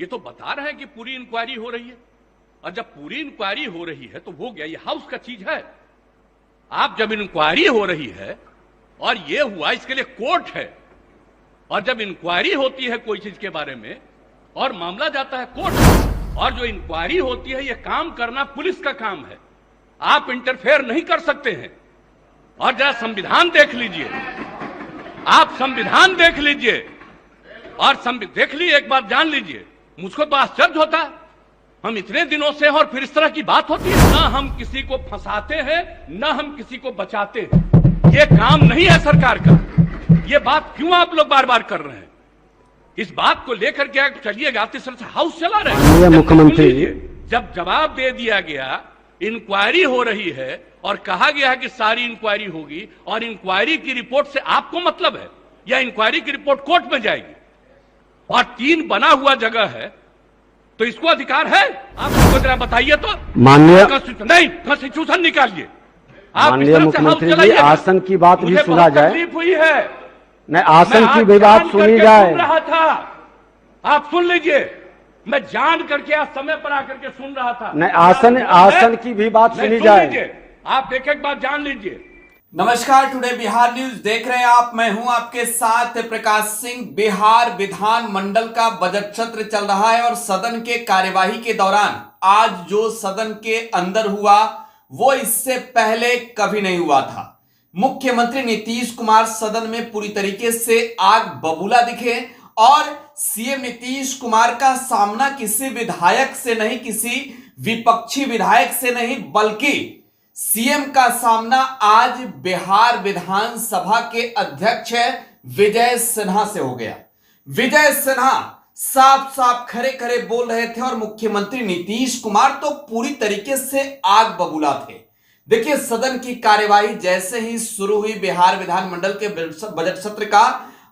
ये तो बता रहे हैं कि पूरी इंक्वायरी हो रही है, और जब पूरी इंक्वायरी हो रही है तो हो गया, ये हाउस का चीज है। आप जब इंक्वायरी हो रही है और ये हुआ, इसके लिए कोर्ट है, और जब इंक्वायरी होती है कोई चीज के बारे में और मामला जाता है कोर्ट, और जो इंक्वायरी होती है, ये काम करना पुलिस का काम है, आप इंटरफेयर नहीं कर सकते हैं। और जरा संविधान देख लीजिए, आप संविधान देख लीजिए, और देख लीजिए, एक बात जान लीजिए, मुझको तो आश्चर्य होता है, हम इतने दिनों से, और फिर इस तरह की बात होती है। ना हम किसी को फंसाते हैं, ना हम किसी को बचाते हैं, ये काम नहीं है सरकार का। ये बात क्यों आप लोग बार बार कर रहे हैं? इस बात को लेकर के चलिएगा, तीसरे से हाउस चला रहे हैं। मुख्यमंत्री, जब जवाब दे दिया गया, इंक्वायरी हो रही है और कहा गया है कि सारी इंक्वायरी होगी, और इंक्वायरी की रिपोर्ट से आपको मतलब है, या इंक्वायरी की रिपोर्ट कोर्ट में जाएगी, और 3 बना हुआ जगह है, तो इसको अधिकार है? आप हमको जरा बताइए तो। माननीय नहीं, कॉन्स्टिट्यूशन निकालिए। माननीय मुख्यमंत्री जी, आसन की बात भी सुना जाए। तकलीफ हुई है, नहीं, आसन की भी बात सुनी जाए। रहा था, आप सुन लीजिए, मैं जान करके आज समय पर आकर के सुन रहा था। नहीं, आसन की भी बात सुनी जाए। आप एक एक बात जान लीजिए। नमस्कार, टुडे बिहार न्यूज देख रहे हैं आप। मैं हूं आपके साथ प्रकाश सिंह। बिहार विधान मंडल का बजट सत्र चल रहा है, और सदन के कार्यवाही के दौरान आज जो सदन के अंदर हुआ वो इससे पहले कभी नहीं हुआ था। मुख्यमंत्री नीतीश कुमार सदन में पूरी तरीके से आग बबूला दिखे, और सीएम नीतीश कुमार का सामना किसी विधायक से नहीं, किसी विपक्षी विधायक से नहीं, बल्कि सीएम का सामना आज बिहार विधानसभा के अध्यक्ष विजय सिन्हा से हो गया। विजय सिन्हा साफ साफ खरे खरे बोल रहे थे, और मुख्यमंत्री नीतीश कुमार तो पूरी तरीके से आग बबूला थे। देखिए, सदन की कार्यवाही जैसे ही शुरू हुई बिहार विधानमंडल के बजट सत्र का,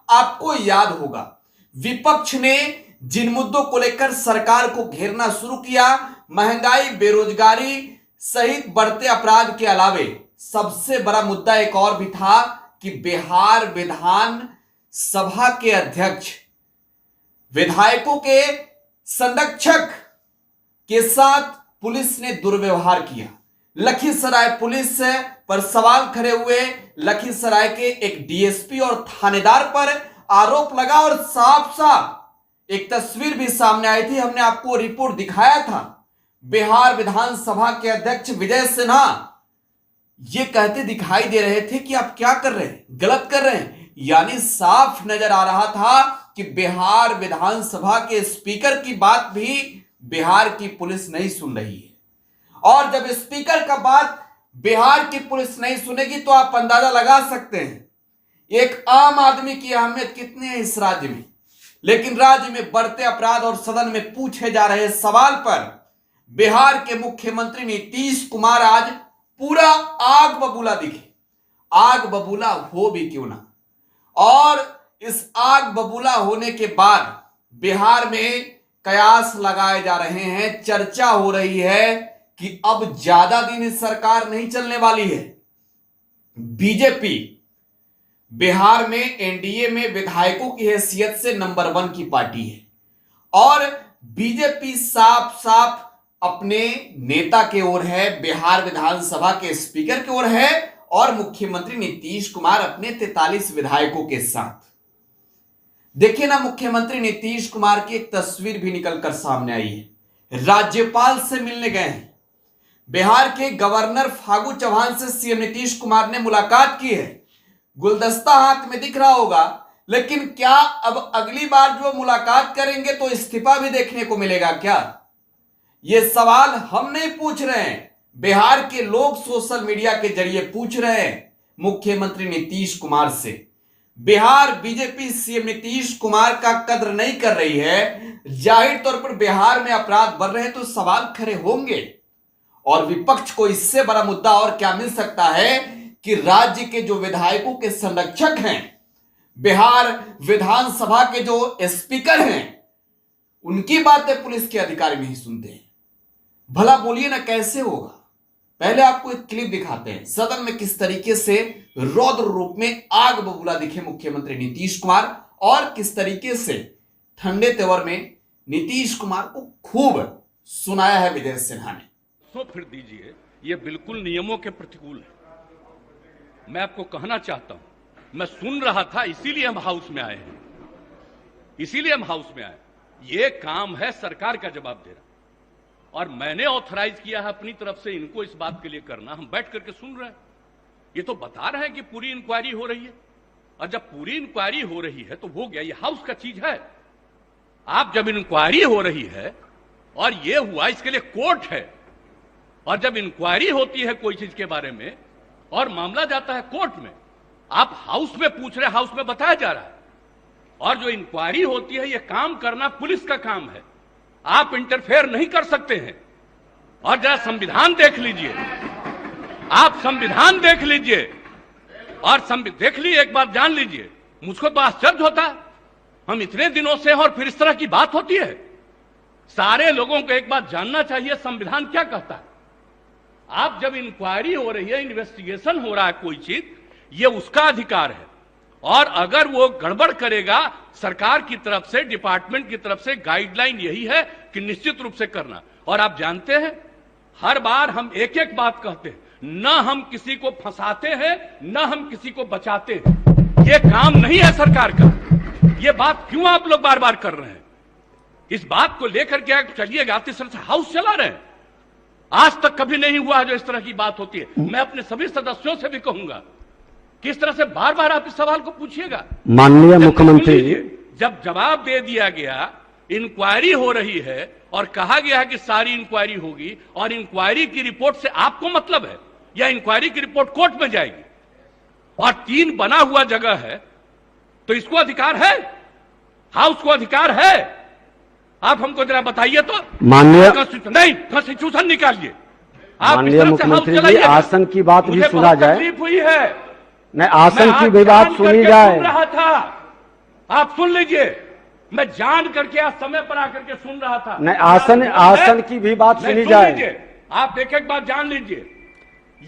आपको याद होगा विपक्ष ने जिन मुद्दों को लेकर सरकार को घेरना शुरू किया, महंगाई, बेरोजगारी सहित बढ़ते अपराध के अलावे सबसे बड़ा मुद्दा एक और भी था कि बिहार विधान सभा के अध्यक्ष विधायकों के संरक्षक के साथ पुलिस ने दुर्व्यवहार किया। लखीसराय पुलिस पर सवाल खड़े हुए, लखीसराय के एक डीएसपी और थानेदार पर आरोप लगा, और साफ साफ एक तस्वीर भी सामने आई थी, हमने आपको रिपोर्ट दिखाया था। बिहार विधानसभा के अध्यक्ष विजय सिन्हा ये कहते दिखाई दे रहे थे कि आप क्या कर रहे हैं, गलत कर रहे हैं। यानी साफ नजर आ रहा था कि बिहार विधानसभा के स्पीकर की बात भी बिहार की पुलिस नहीं सुन रही है, और जब स्पीकर का बात बिहार की पुलिस नहीं सुनेगी तो आप अंदाजा लगा सकते हैं एक आम आदमी की अहमियत कितनी है इस राज्य में। लेकिन राज्य में बढ़ते अपराध और सदन में पूछे जा रहे सवाल पर बिहार के मुख्यमंत्री नीतीश कुमार आज पूरा आग बबूला दिखे। आग बबूला हो भी क्यों ना, और इस आग बबूला होने के बाद बिहार में कयास लगाए जा रहे हैं, चर्चा हो रही है कि अब ज्यादा दिन इस सरकार नहीं चलने वाली है। बीजेपी बिहार में एनडीए में विधायकों की हैसियत से नंबर 1 की पार्टी है, और बीजेपी साफ साफ अपने नेता के ओर है, बिहार विधानसभा के स्पीकर के ओर है, और मुख्यमंत्री नीतीश कुमार अपने 43 विधायकों के साथ। देखिए ना, मुख्यमंत्री नीतीश कुमार की एक तस्वीर भी निकलकर सामने आई है। राज्यपाल से मिलने गए हैं। बिहार के गवर्नर फागू चौहान से सीएम नीतीश कुमार ने मुलाकात की है। गुलदस्ता हाथ में दिख रहा होगा, लेकिन क्या अब अगली बार जो मुलाकात करेंगे तो इस्तीफा भी देखने को मिलेगा क्या? ये सवाल हम नहीं पूछ रहे हैं, बिहार के लोग सोशल मीडिया के जरिए पूछ रहे हैं मुख्यमंत्री नीतीश कुमार से। बिहार बीजेपी सीएम नीतीश कुमार का कद्र नहीं कर रही है। जाहिर तौर पर बिहार में अपराध बढ़ रहे हैं तो सवाल खड़े होंगे, और विपक्ष को इससे बड़ा मुद्दा और क्या मिल सकता है कि राज्य के जो विधायकों के संरक्षक हैं, बिहार विधानसभा के जो स्पीकर हैं, उनकी बातें पुलिस के अधिकारी नहीं सुनते हैं। भला बोलिए ना, कैसे होगा? पहले आपको एक क्लिप दिखाते हैं, सदन में किस तरीके से रौद्र रूप में आग बबूला दिखे मुख्यमंत्री नीतीश कुमार, और किस तरीके से ठंडे तेवर में नीतीश कुमार को खूब सुनाया है विजय सिन्हा ने। तो फिर दीजिए, ये बिल्कुल नियमों के प्रतिकूल है। मैं आपको कहना चाहता हूं, मैं सुन रहा था, इसीलिए हम हाउस में आए हैं, इसीलिए हम हाउस में आए। ये काम है सरकार का जवाब देना, और मैंने ऑथराइज किया है अपनी तरफ से इनको इस बात के लिए करना। हम बैठ करके सुन रहे हैं, ये तो बता रहे हैं कि पूरी इंक्वायरी हो रही है, और जब पूरी इंक्वायरी हो रही है तो हो गया, ये हाउस का चीज है। आप जब इंक्वायरी हो रही है और ये हुआ, इसके लिए कोर्ट है, और जब इंक्वायरी होती है कोई चीज के बारे में और मामला जाता है कोर्ट में, आप हाउस में पूछ रहे, हाउस में बताया जा रहा है, और जो इंक्वायरी होती है ये काम करना पुलिस का काम है, आप इंटरफेयर नहीं कर सकते हैं। और जरा संविधान देख लीजिए, आप संविधान देख लीजिए, और देख लीजिए, एक बात जान लीजिए, मुझको तो आश्चर्य होता है, हम इतने दिनों से हैं और फिर इस तरह की बात होती है। सारे लोगों को एक बात जानना चाहिए, संविधान क्या कहता है। आप जब इंक्वायरी हो रही है, इन्वेस्टिगेशन हो रहा है कोई चीज, ये उसका अधिकार है, और अगर वो गड़बड़ करेगा, सरकार की तरफ से, डिपार्टमेंट की तरफ से गाइडलाइन यही है कि निश्चित रूप से करना। और आप जानते हैं, हर बार हम एक एक बात कहते हैं, न हम किसी को फंसाते हैं, न हम किसी को बचाते हैं। ये काम नहीं है सरकार का। ये बात क्यों आप लोग बार बार कर रहे हैं? इस बात को लेकर के चलिएगा, इस तरह से हाउस चला रहे हैं। आज तक कभी नहीं हुआ जो इस तरह की बात होती है। मैं अपने सभी सदस्यों से भी कहूंगा, किस तरह से बार बार आप इस सवाल को पूछिएगा। माननीय मुख्यमंत्री, जब जवाब दे दिया गया, इंक्वायरी हो रही है और कहा गया है कि सारी इंक्वायरी होगी, और इंक्वायरी की रिपोर्ट से आपको मतलब है, या इंक्वायरी की रिपोर्ट कोर्ट में जाएगी, और 3 बना हुआ जगह है, तो इसको अधिकार है, हाउस को अधिकार है। आप हमको जरा बताइए तो। माननीय नहीं, कॉन्स्टिट्यूशन निकालिए। माननीय मुख्यमंत्री जी, आसन की बात भी सुना जाए। तकलीफ हुई है, नहीं, आसन की भी बात सुनी जाए। सुन रहा था, आप सुन लीजिए, मैं जान करके आज समय पर आकर के सुन रहा था। नहीं, आसन की भी बात सुनी जाए। आप एक एक बात जान लीजिए,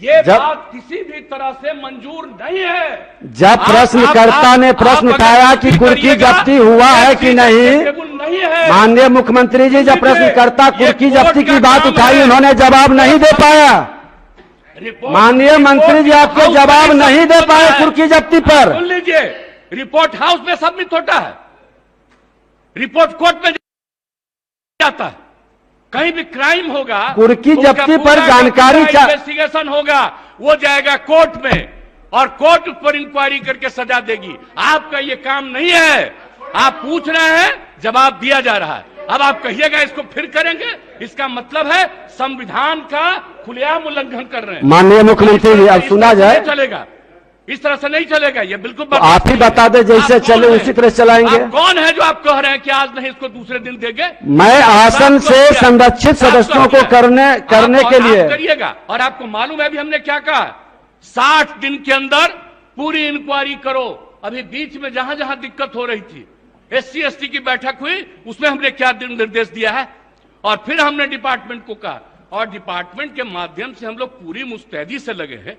ये बात किसी भी तरह से मंजूर नहीं है। जब प्रश्नकर्ता ने प्रश्न उठाया कि कुर्की जब्ती हुआ है कि नहीं है, माननीय मुख्यमंत्री जी, जब प्रश्नकर्ता कुर्की जब्ती की बात उठाई, उन्होंने जवाब नहीं दे पाया। माननीय मंत्री जी, आपको जवाब नहीं दे पाए कुर्की जब्ती पर। सुन लीजिए, रिपोर्ट हाउस में सबमिट होता है, रिपोर्ट कोर्ट में जाता है। कहीं भी क्राइम होगा, कुर्की जब्ती पर जानकारी, इन्वेस्टिगेशन होगा, वो जाएगा कोर्ट में, और कोर्ट उस पर इंक्वायरी करके सजा देगी। आपका ये काम नहीं है। आप पूछ रहे हैं, जवाब दिया जा रहा है। अब आप कहिएगा इसको फिर करेंगे, इसका मतलब है संविधान का खुलेआम उल्लंघन कर रहे हैं। माननीय मुख्यमंत्री जी, अब सुना जाए। चलेगा, इस तरह से नहीं चलेगा, ये बिल्कुल तो आप ही बता दे, जैसे चले उसी तरह चलाएंगे। आप कौन है जो आप कह रहे हैं कि आज नहीं, इसको दूसरे दिन देंगे? मैं आसन से संरक्षित सदस्यों को करने के लिए करिएगा। और आपको मालूम है अभी हमने क्या कहा, 60 दिन के अंदर पूरी इंक्वायरी करो। अभी बीच में जहां जहां दिक्कत हो रही थी, SC ST की बैठक हुई, उसमें हमने क्या निर्देश दिया है, और फिर हमने डिपार्टमेंट को कहा, और डिपार्टमेंट के माध्यम से हम लोग पूरी मुस्तैदी से लगे हैं,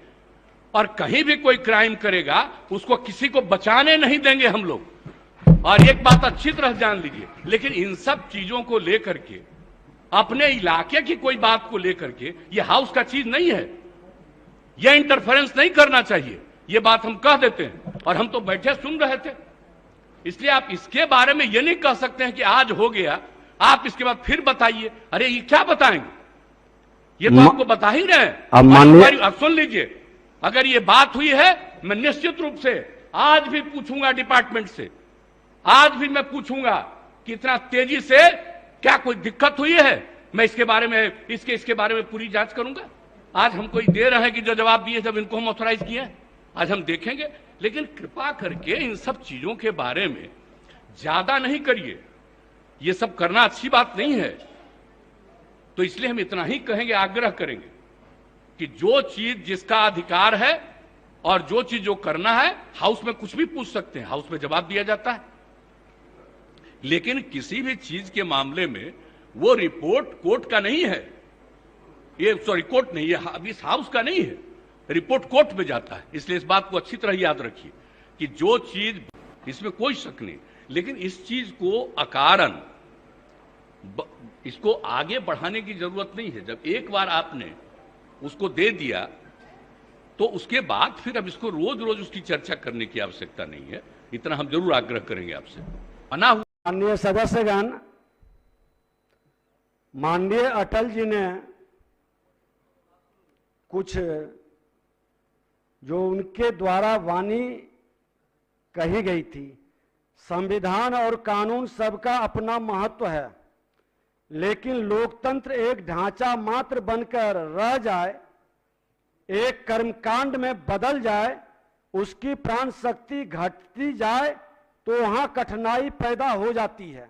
और कहीं भी कोई क्राइम करेगा उसको किसी को बचाने नहीं देंगे हम लोग। और एक बात अच्छी तरह जान लीजिए, लेकिन इन सब चीजों को लेकर के, अपने इलाके की कोई बात को लेकर के, ये हाउस का चीज नहीं है, ये इंटरफेरेंस नहीं करना चाहिए। ये बात हम कह देते हैं, और हम तो बैठे सुन रहे थे। इसलिए आप इसके बारे में ये नहीं कह सकते हैं कि आज हो गया, आप इसके बाद फिर बताइए। अरे ये क्या बताएंगे, ये तो आपको बता ही रहे हैं। अब सुन लीजिए, अगर ये बात हुई है, मैं निश्चित रूप से आज भी पूछूंगा डिपार्टमेंट से, आज भी मैं पूछूंगा कि इतना तेजी से क्या कोई दिक्कत हुई है। मैं इसके बारे में इसके बारे में पूरी जांच करूंगा। आज हमको दे रहे हैं कि जो जवाब दिए, जब इनको हम ऑथराइज किए, आज हम देखेंगे। लेकिन कृपा करके इन सब चीजों के बारे में ज्यादा नहीं करिए, ये सब करना अच्छी बात नहीं है। तो इसलिए हम इतना ही कहेंगे, आग्रह करेंगे कि जो चीज जिसका अधिकार है और जो चीज जो करना है, हाउस में कुछ भी पूछ सकते हैं, हाउस में जवाब दिया जाता है। लेकिन किसी भी चीज के मामले में वो रिपोर्ट कोर्ट का नहीं है, ये सॉरी कोर्ट नहीं, ये अभी इस हाउस का नहीं है, रिपोर्ट कोर्ट में जाता है। इसलिए इस बात को अच्छी तरह याद रखिए कि जो चीज, इसमें कोई शक नहीं, लेकिन इस चीज को अकारण इसको आगे बढ़ाने की जरूरत नहीं है। जब एक बार आपने उसको दे दिया तो उसके बाद फिर अब इसको रोज रोज उसकी चर्चा करने की आवश्यकता नहीं है। इतना हम जरूर आग्रह करेंगे आपसे। मना हुआ। माननीय सदस्यगण, माननीय अटल जी ने कुछ जो उनके द्वारा वाणी कही गई थी, संविधान और कानून सबका अपना महत्व है, लेकिन लोकतंत्र एक ढांचा मात्र बनकर रह जाए, एक कर्मकांड में बदल जाए, उसकी प्राण शक्ति घटती जाए तो वहां कठिनाई पैदा हो जाती है।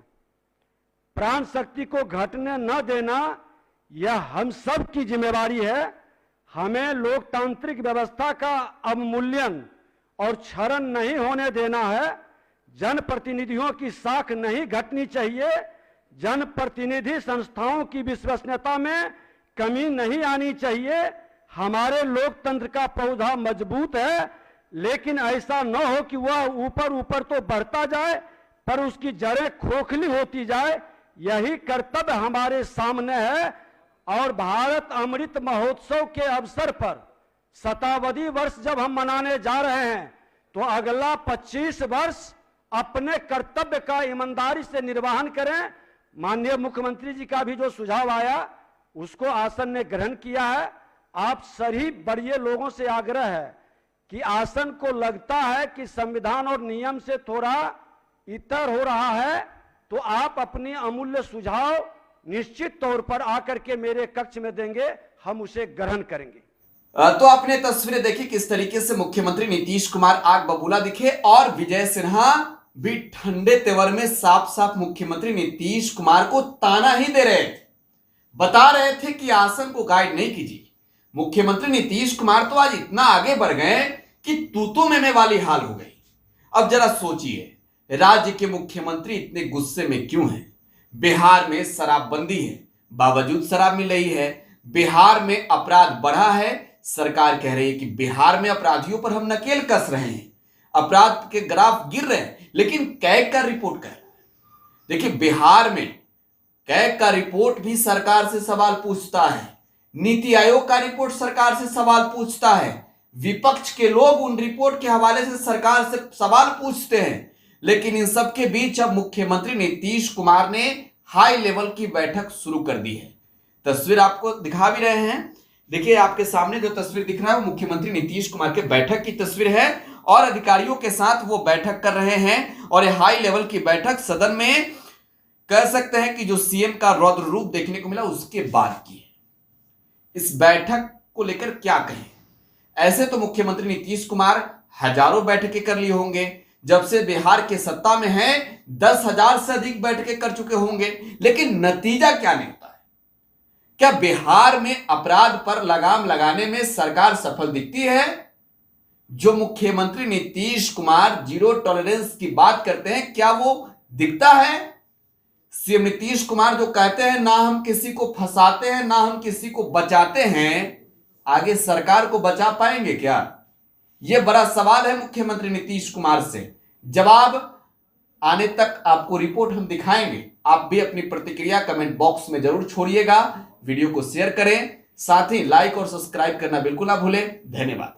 प्राण शक्ति को घटने न देना यह हम सब की जिम्मेवारी है। हमें लोकतांत्रिक व्यवस्था का अवमूल्यन और क्षरण नहीं होने देना है। जनप्रतिनिधियों की साख नहीं घटनी चाहिए। जनप्रतिनिधि संस्थाओं की विश्वसनीयता में कमी नहीं आनी चाहिए। हमारे लोकतंत्र का पौधा मजबूत है, लेकिन ऐसा न हो कि वह ऊपर ऊपर तो बढ़ता जाए पर उसकी जड़ें खोखली होती जाए। यही कर्तव्य हमारे सामने है। और भारत अमृत महोत्सव के अवसर पर शताब्दी वर्ष जब हम मनाने जा रहे हैं तो अगला 25 वर्ष अपने कर्तव्य का ईमानदारी से निर्वहन करें। माननीय मुख्यमंत्री जी का भी जो सुझाव आया उसको आसन ने ग्रहण किया है। आप सभी बड़े लोगों से आग्रह है कि आसन को लगता है कि संविधान और नियम से थोड़ा इतर हो रहा है तो आप अपनी अमूल्य सुझाव निश्चित तौर पर आकर के मेरे कक्ष में देंगे, हम उसे ग्रहण करेंगे। तो आपने तस्वीरें देखी किस तरीके से मुख्यमंत्री नीतीश कुमार आग बबूला दिखे और विजय सिन्हा भी ठंडे तेवर में साफ साफ मुख्यमंत्री नीतीश कुमार को ताना ही दे रहे थे, बता रहे थे कि आसन को गाइड नहीं कीजिए। मुख्यमंत्री नीतीश कुमार तो आज इतना आगे बढ़ गए कि तूतू में वाली हाल हो गई। अब जरा सोचिए, राज्य के मुख्यमंत्री इतने गुस्से में क्यों हैं? बिहार में शराबबंदी है, बावजूद शराब मिल रही है। बिहार में अपराध बढ़ा है, सरकार कह रही है कि बिहार में अपराधियों पर हम नकेल कस रहे हैं, अपराध के ग्राफ गिर रहे हैं, लेकिन कैग का रिपोर्ट कर। देखिए, बिहार में कैग का रिपोर्ट भी सरकार से सवाल पूछता है, नीति आयोग का रिपोर्ट सरकार से सवाल पूछता है, विपक्ष के लोग उन रिपोर्ट के हवाले से सरकार से सवाल पूछते हैं। लेकिन इन सब के बीच अब मुख्यमंत्री नीतीश कुमार ने हाई लेवल की बैठक शुरू कर दी है। तस्वीर आपको दिखा भी रहे हैं। देखिए, आपके सामने जो तस्वीर दिख रहा है वो मुख्यमंत्री नीतीश कुमार के बैठक की तस्वीर है और अधिकारियों के साथ वो बैठक कर रहे हैं। और ये हाई लेवल की बैठक सदन में कह सकते हैं कि जो सीएम का रौद्र रूप देखने को मिला उसके बाद की है। इस बैठक को लेकर क्या कहें? ऐसे तो मुख्यमंत्री नीतीश कुमार हजारों बैठकें कर लिए होंगे, जब से बिहार के सत्ता में हैं 10,000 से अधिक बैठकें कर चुके होंगे, लेकिन नतीजा क्या निकलता है? क्या बिहार में अपराध पर लगाम लगाने में सरकार सफल दिखती है? जो मुख्यमंत्री नीतीश कुमार जीरो टॉलरेंस की बात करते हैं, क्या वो दिखता है? सीएम नीतीश कुमार जो कहते हैं ना हम किसी को फंसाते हैं ना हम किसी को बचाते हैं, आगे सरकार को बचा पाएंगे क्या? यह बड़ा सवाल है मुख्यमंत्री नीतीश कुमार से। जवाब आने तक आपको रिपोर्ट हम दिखाएंगे। आप भी अपनी प्रतिक्रिया कमेंट बॉक्स में जरूर छोड़िएगा। वीडियो को शेयर करें, साथ ही लाइक और सब्सक्राइब करना बिल्कुल ना भूलें। धन्यवाद।